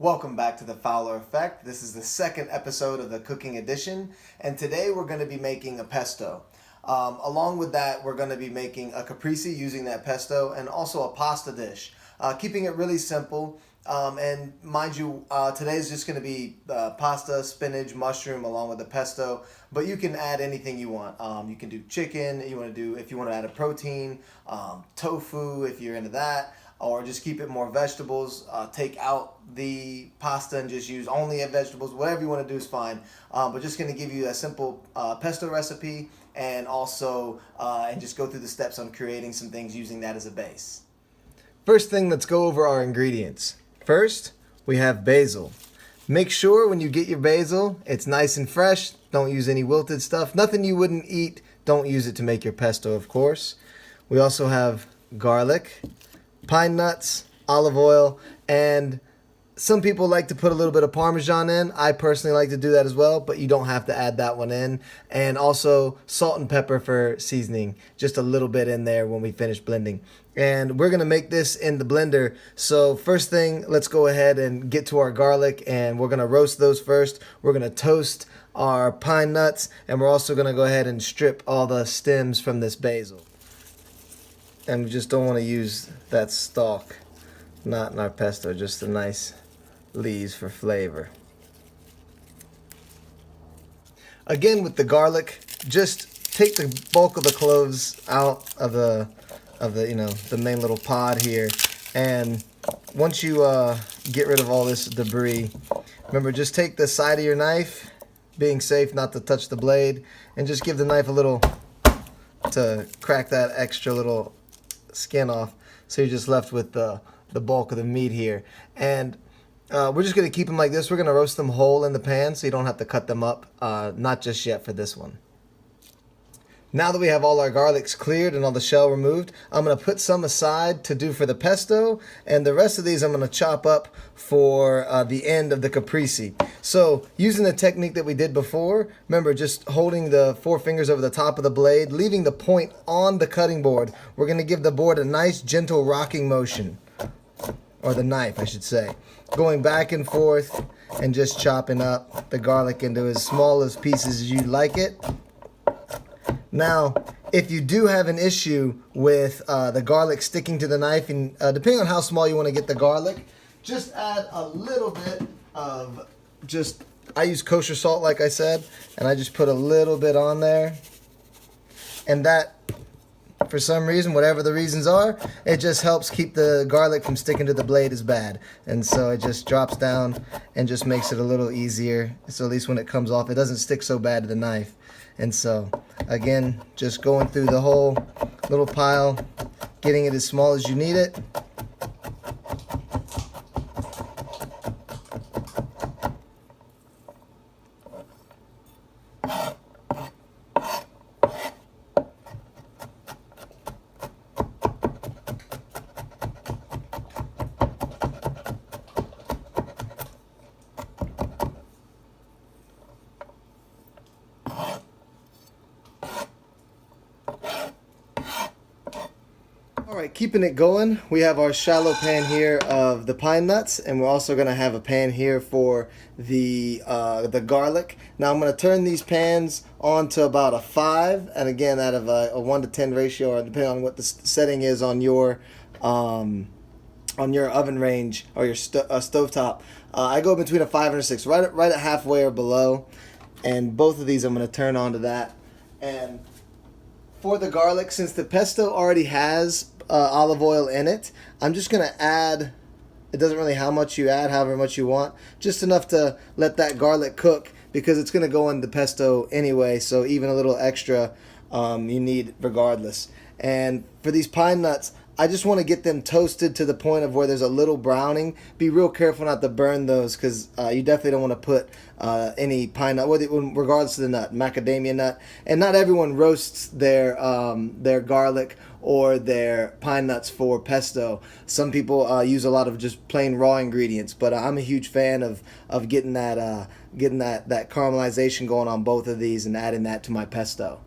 Welcome back to the Fowler Effect. This is the second episode of the cooking edition, and today we're going to be making a pesto. Along with that, we're going to be making a caprese using that pesto and also a pasta dish. Keeping it really simple, and mind you, today is just going to be pasta, spinach, mushroom along with the pesto, but you can add anything you want. You can do chicken, if you want to add a protein, tofu if you're into that, or just keep it more vegetables. Take out the pasta and just use only vegetables. Whatever you want to do is fine. But just going to give you a simple pesto recipe and also and just go through the steps on creating some things using that as a base. First thing, let's go over our ingredients. First, we have basil. Make sure when you get your basil, it's nice and fresh. Don't use any wilted stuff. Nothing you wouldn't eat. Don't use it to make your pesto, of course. We also have garlic, pine nuts, olive oil, and some people like to put a little bit of Parmesan in. I personally like to do that as well, but you don't have to add that one in. And also salt and pepper for seasoning, just a little bit in there when we finish blending. And we're gonna make this in the blender. So first thing, let's go ahead and get to our garlic, and we're gonna roast those first. We're gonna toast our pine nuts, and we're also gonna go ahead and strip all the stems from this basil. And we just don't want to use that stalk, not in our pesto, just the nice leaves for flavor. Again, with the garlic, just take the bulk of the cloves out of the the main little pod here, and once you get rid of all this debris, remember, just take the side of your knife, being safe not to touch the blade, and just give the knife a little to crack that extra little skin off, so you're just left with the bulk of the meat here. And we're just going to keep them like this. We're going to roast them whole in the pan, so you don't have to cut them up, not just yet for this one. Now that we have all our garlics cleared and all the shell removed, I'm going to put some aside to do for the pesto, and the rest of these I'm going to chop up for the end of the caprese. So using the technique that we did before, remember, just holding the four fingers over the top of the blade, leaving the point on the cutting board, we're going to give the board a nice gentle rocking motion, or the knife I should say, going back and forth and just chopping up the garlic into as small as pieces as you like it. Now, if you do have an issue with the garlic sticking to the knife, and depending on how small you want to get the garlic, just add a little bit of I use kosher salt like I said, and I just put a little bit on there. And that, for some reason, whatever the reasons are, it just helps keep the garlic from sticking to the blade as bad. And so it just drops down and just makes it a little easier. So at least when it comes off, it doesn't stick so bad to the knife. And so, again, just going through the whole little pile, getting it as small as you need it. Alright, keeping it going, we have our shallow pan here of the pine nuts, and we're also going to have a pan here for the garlic. Now I'm going to turn these pans on to about a 5, and again out of a 1 to 10 ratio, or depending on what the setting is on your oven range or your stovetop. I go between a 5 and a 6, right at halfway or below, and both of these I'm going to turn on to that. And for the garlic, since the pesto already has olive oil in it, I'm just going to add, it doesn't really how much you add, however much you want, just enough to let that garlic cook, because it's going to go in the pesto anyway, so even a little extra you need regardless. And for these pine nuts, I just want to get them toasted to the point of where there's a little browning. Be real careful not to burn those, because you definitely don't want to put any pine nut, regardless of the nut, macadamia nut. And not everyone roasts their garlic or their pine nuts for pesto. Some people use a lot of just plain raw ingredients, but I'm a huge fan of getting that caramelization going on both of these and adding that to my pesto.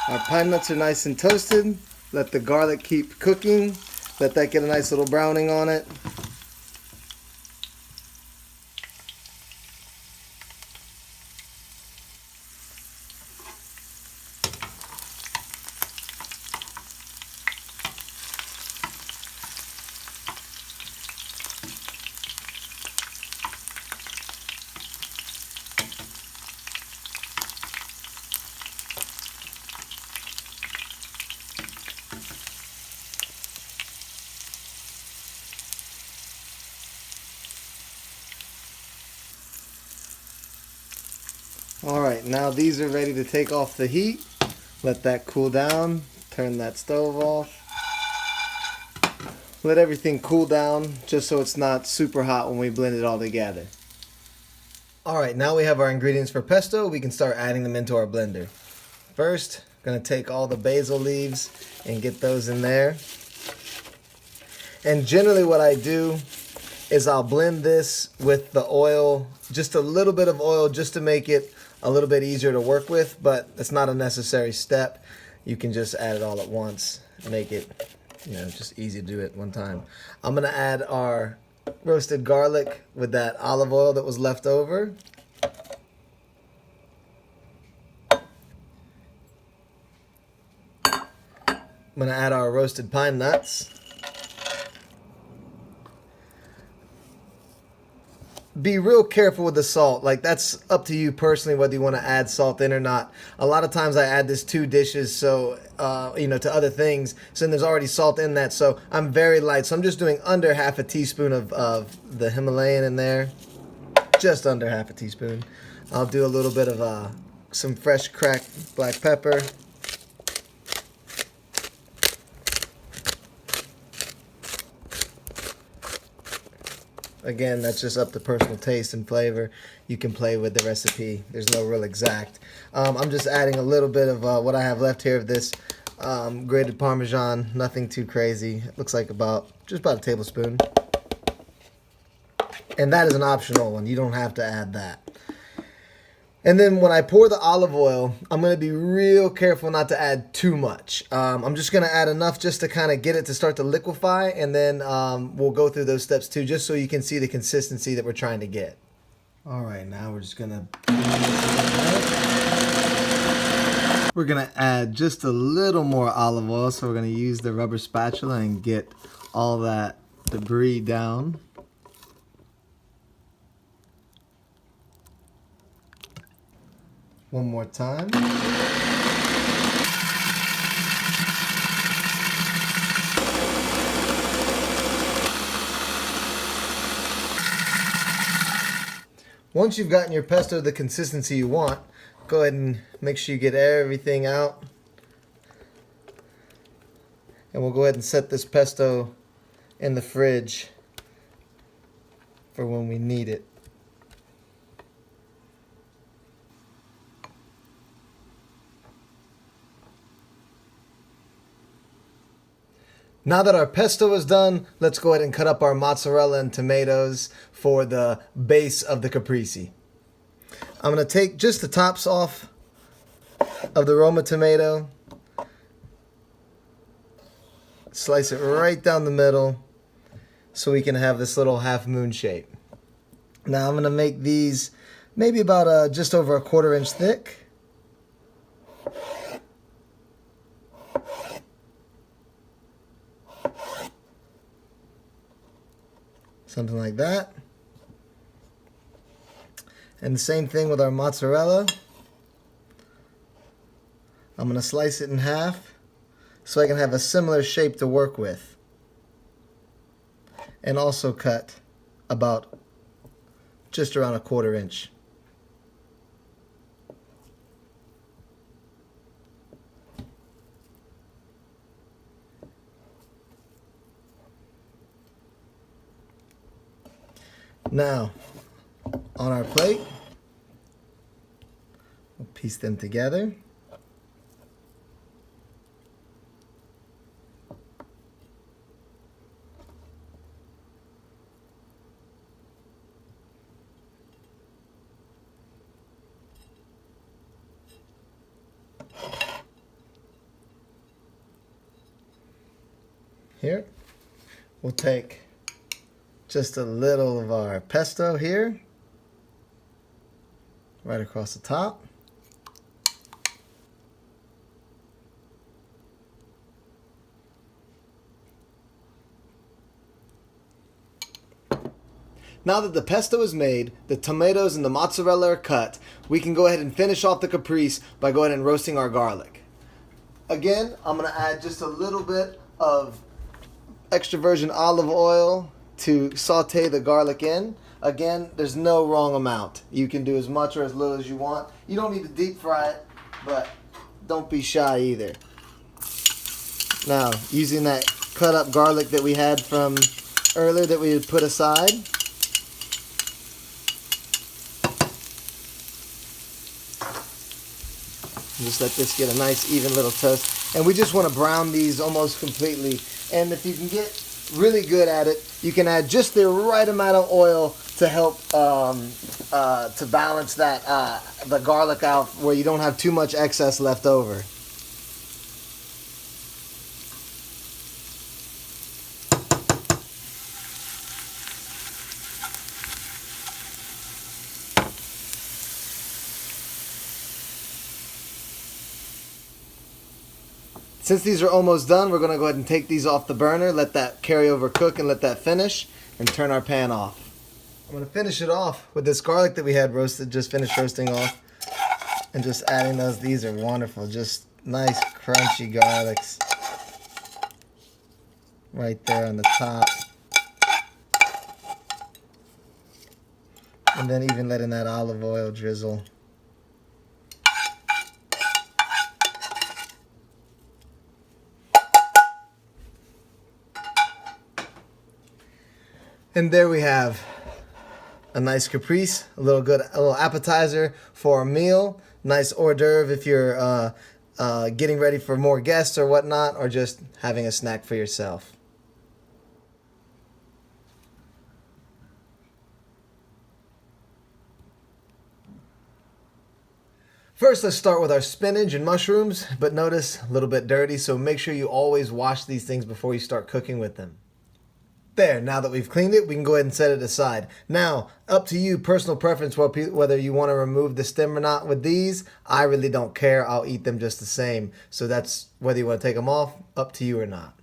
Our pine nuts are nice and toasted. Let the garlic keep cooking. Let that get a nice little browning on it. Alright, now these are ready to take off the heat. Let that cool down. Turn that stove off. Let everything cool down just so it's not super hot when we blend it all together. Alright, now we have our ingredients for pesto. We can start adding them into our blender. First, I'm going to take all the basil leaves and get those in there. And generally what I do is I'll blend this with the oil, just a little bit of oil just to make it a little bit easier to work with, but it's not a necessary step. You can just add it all at once, make it, just easy to do it one time. I'm gonna add our roasted garlic with that olive oil that was left over. I'm gonna add our roasted pine nuts. Be real careful with the salt. Like, that's up to you personally whether you want to add salt in or not. A lot of times I add this to dishes, so to other things, so there's already salt in that, so I'm very light. So I'm just doing under half a teaspoon of the Himalayan in there, just under half a teaspoon. I'll do a little bit of some fresh cracked black pepper. Again, that's just up to personal taste and flavor. You can play with the recipe. There's no real exact. I'm just adding a little bit of what I have left here of this grated Parmesan. Nothing too crazy. It looks like just about a tablespoon. And that is an optional one. You don't have to add that. And then when I pour the olive oil, I'm going to be real careful not to add too much. I'm just going to add enough just to kind of get it to start to liquefy, and then we'll go through those steps too, just so you can see the consistency that we're trying to get. All right, now we're just going to... We're going to add just a little more olive oil, so we're going to use the rubber spatula and get all that debris down. One more time. Once you've gotten your pesto the consistency you want, go ahead and make sure you get everything out. And we'll go ahead and set this pesto in the fridge for when we need it. Now that our pesto is done, let's go ahead and cut up our mozzarella and tomatoes for the base of the caprese. I'm going to take just the tops off of the Roma tomato, slice it right down the middle so we can have this little half moon shape. Now I'm going to make these maybe about just over a 1/4 inch thick. Something like that. And the same thing with our mozzarella. I'm going to slice it in half so I can have a similar shape to work with. And also cut about just around a 1/4 inch. Now, on our plate, we'll piece them together. here. We'll take just a little of our pesto here, right across the top. Now that the pesto is made, the tomatoes and the mozzarella are cut, we can go ahead and finish off the caprese by going ahead and roasting our garlic. Again, I'm going to add just a little bit of extra virgin olive oil to saute the garlic in. Again, there's no wrong amount. You can do as much or as little as you want. You don't need to deep fry it, but don't be shy either. Now, using that cut up garlic that we had from earlier that we had put aside, just let this get a nice even little toast. And we just want to brown these almost completely. And if you can get really good at it, you can add just the right amount of oil to help to balance that the garlic out where you don't have too much excess left over. Since these are almost done, we're going to go ahead and take these off the burner, let that carry over cook and let that finish, and turn our pan off. I'm going to finish it off with this garlic that we had roasted, just finished roasting off, and just adding those. These are wonderful, just nice crunchy garlics right there on the top. And then even letting that olive oil drizzle. And there we have a nice caprese, a little appetizer for a meal, nice hors d'oeuvre if you're getting ready for more guests or whatnot, or just having a snack for yourself. First, let's start with our spinach and mushrooms, but notice a little bit dirty, so make sure you always wash these things before you start cooking with them. There, now that we've cleaned it, we can go ahead and set it aside. Now, up to you, personal preference, whether you want to remove the stem or not with these. I really don't care. I'll eat them just the same. So that's whether you want to take them off, up to you or not.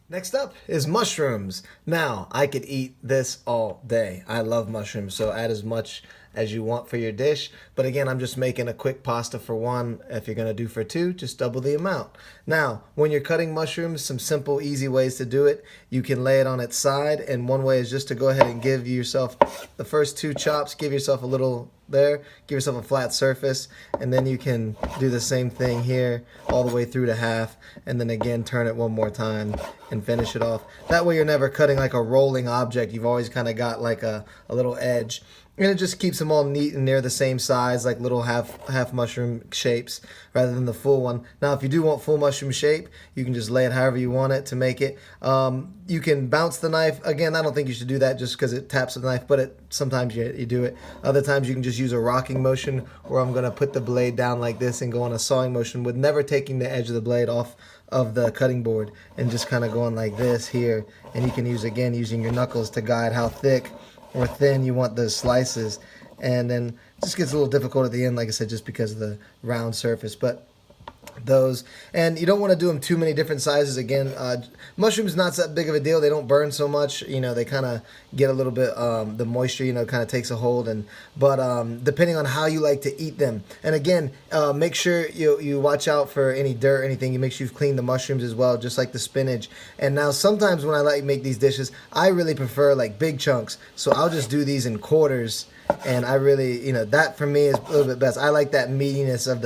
Next up is mushrooms. Now, I could eat this all day. I love mushrooms, so add as much as you want for your dish. But again, I'm just making a quick pasta for one. If you're going to do for two, just double the amount. Now, when you're cutting mushrooms, some simple, easy ways to do it. You can lay it on its side, and one way is just to go ahead and give yourself the first two chops, give yourself a little there, give yourself a flat surface, and then you can do the same thing here all the way through to half, and then again turn it one more time and finish it off. That way you're never cutting like a rolling object. You've always kind of got like a little edge. And it just keeps them all neat and near the same size, like little half mushroom shapes rather than the full one. Now, if you do want full mushroom shape, you can just lay it however you want it to make it. You can bounce the knife. Again, I don't think you should do that just because it taps the knife, but sometimes you do it. Other times you can just use a rocking motion where I'm going to put the blade down like this and go on a sawing motion with never taking the edge of the blade off of the cutting board and just kind of going like this here. And you can use, again, using your knuckles to guide how thick or thin you want those slices. And then it just gets a little difficult at the end, like I said, just because of the round surface. But those, and you don't want to do them too many different sizes. Again, mushrooms not that big of a deal. They don't burn so much. You know, they kind of get a little bit the moisture, you know, kind of takes a hold. And but depending on how you like to eat them, and again, make sure you watch out for any dirt or anything. You make sure you've cleaned the mushrooms as well, just like the spinach. And now sometimes when I like to make these dishes, I really prefer like big chunks, so I'll just do these in quarters. And I really, you know, that for me is a little bit best. I like that meatiness of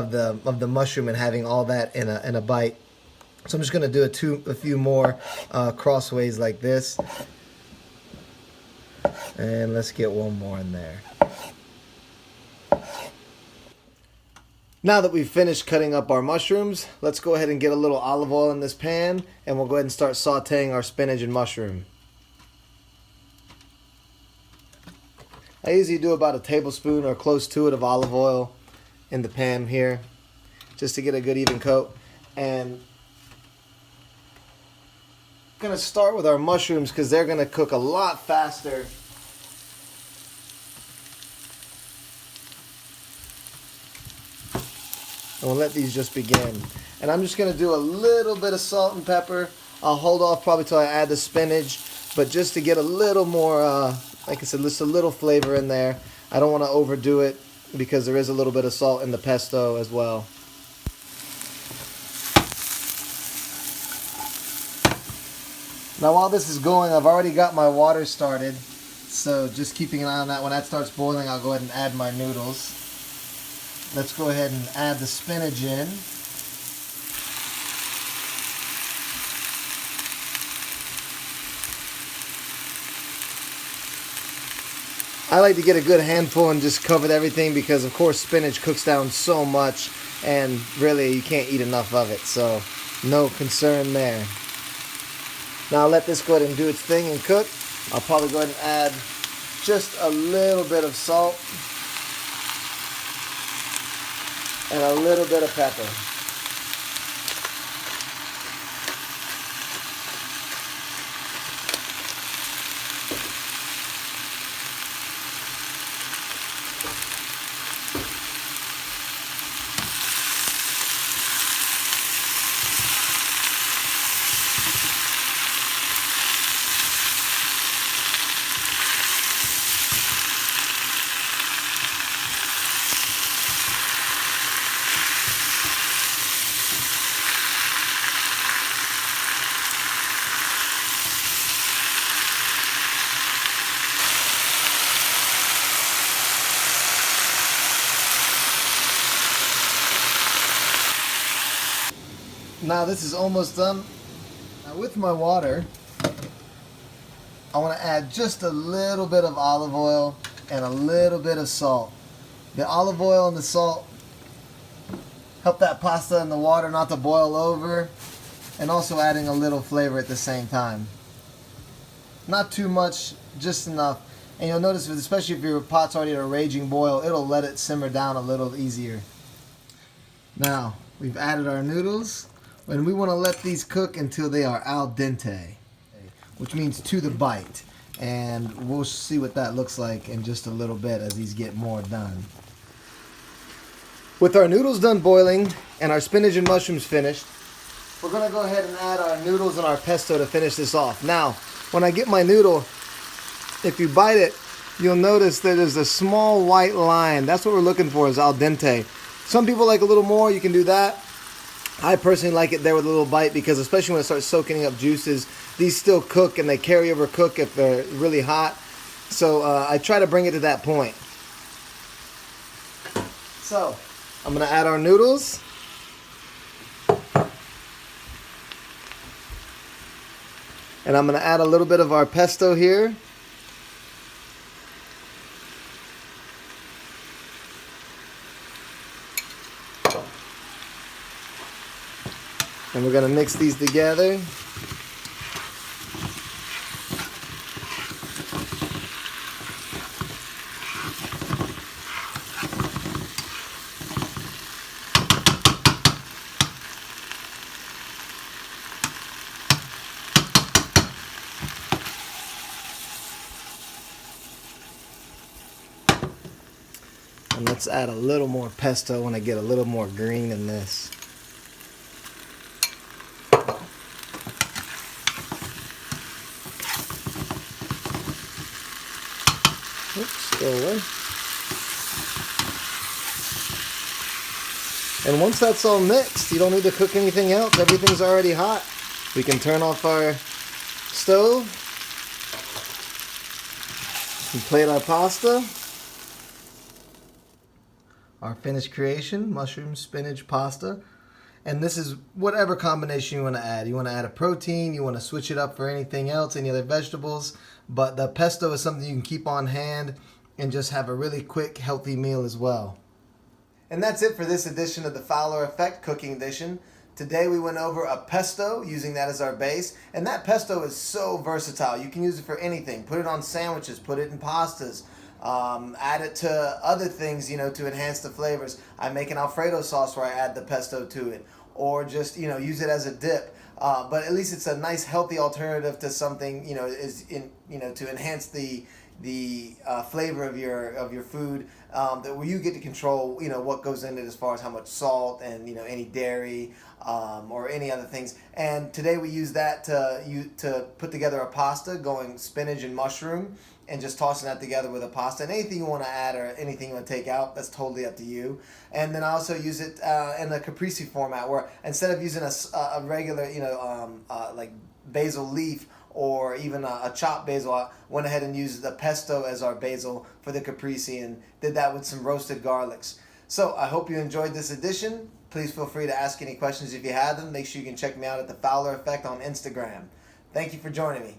the mushroom and having all that in a bite. So I'm just gonna do a few more crossways like this, and let's get one more in there. Now that we've finished cutting up our mushrooms, let's go ahead and get a little olive oil in this pan, and we'll go ahead and start sauteing our spinach and mushroom. I usually do about a tablespoon or close to it of olive oil in the pan here, just to get a good even coat. And Gonna start with our mushrooms because they're gonna cook a lot faster. And we'll let these just begin. And I'm just gonna do a little bit of salt and pepper. I'll hold off probably till I add the spinach, but just to get a little more, like I said, just a little flavor in there. I don't want to overdo it because there is a little bit of salt in the pesto as well. Now while this is going, I've already got my water started, so just keeping an eye on that. When that starts boiling, I'll go ahead and add my noodles. Let's go ahead and add the spinach in. I like to get a good handful and just cover everything because of course spinach cooks down so much and really you can't eat enough of it, so no concern there. Now I'll let this go ahead and do its thing and cook. I'll probably go ahead and add just a little bit of salt and a little bit of pepper. Now this is almost done. Now with my water, I want to add just a little bit of olive oil and a little bit of salt. The olive oil and the salt help that pasta and the water not to boil over, and also adding a little flavor at the same time. Not too much, just enough. And you'll notice, especially if your pot's already at a raging boil, it'll let it simmer down a little easier. Now, we've added our noodles. And we want to let these cook until they are al dente, which means to the bite. And we'll see what that looks like in just a little bit as these get more done. With our noodles done boiling and our spinach and mushrooms finished, we're going to go ahead and add our noodles and our pesto to finish this off. Now, when I get my noodle, if you bite it, you'll notice that there's a small white line. That's what we're looking for, is al dente. Some people like a little more, you can do that. I personally like it there with a little bite because especially when it starts soaking up juices, these still cook and they carry over cook if they're really hot. So I try to bring it to that point. So I'm going to add our noodles. And I'm going to add a little bit of our pesto here. And we're going to mix these together. And let's add a little more pesto when I get a little more green in this. Oops, go away. And once that's all mixed, you don't need to cook anything else. Everything's already hot. We can turn off our stove and plate our pasta. Our finished creation, mushroom, spinach, pasta. And this is whatever combination you want to add. You want to add a protein, you want to switch it up for anything else, any other vegetables. But the pesto is something you can keep on hand and just have a really quick, healthy meal as well. And that's it for this edition of the Fowler Effect Cooking Edition. Today we went over a pesto, using that as our base. And that pesto is so versatile. You can use it for anything. Put it on sandwiches, put it in pastas. Add it to other things, to enhance the flavors. I make an Alfredo sauce where I add the pesto to it. or just use it as a dip. But at least it's a nice healthy alternative to something to enhance the flavor of your food, that where you get to control what goes in it as far as how much salt and any dairy or any other things. And today we use that to put together a pasta going spinach and mushroom, and just tossing that together with a pasta. And anything you want to add or anything you want to take out, that's totally up to you. And then I also use it in the caprese format, where instead of using a regular like basil leaf or even a chopped basil, I went ahead and used the pesto as our basil for the caprese, and did that with some roasted garlics. So I hope you enjoyed this edition. Please feel free to ask any questions if you have them. Make sure you can check me out at the Fowler Effect on Instagram. Thank you for joining me.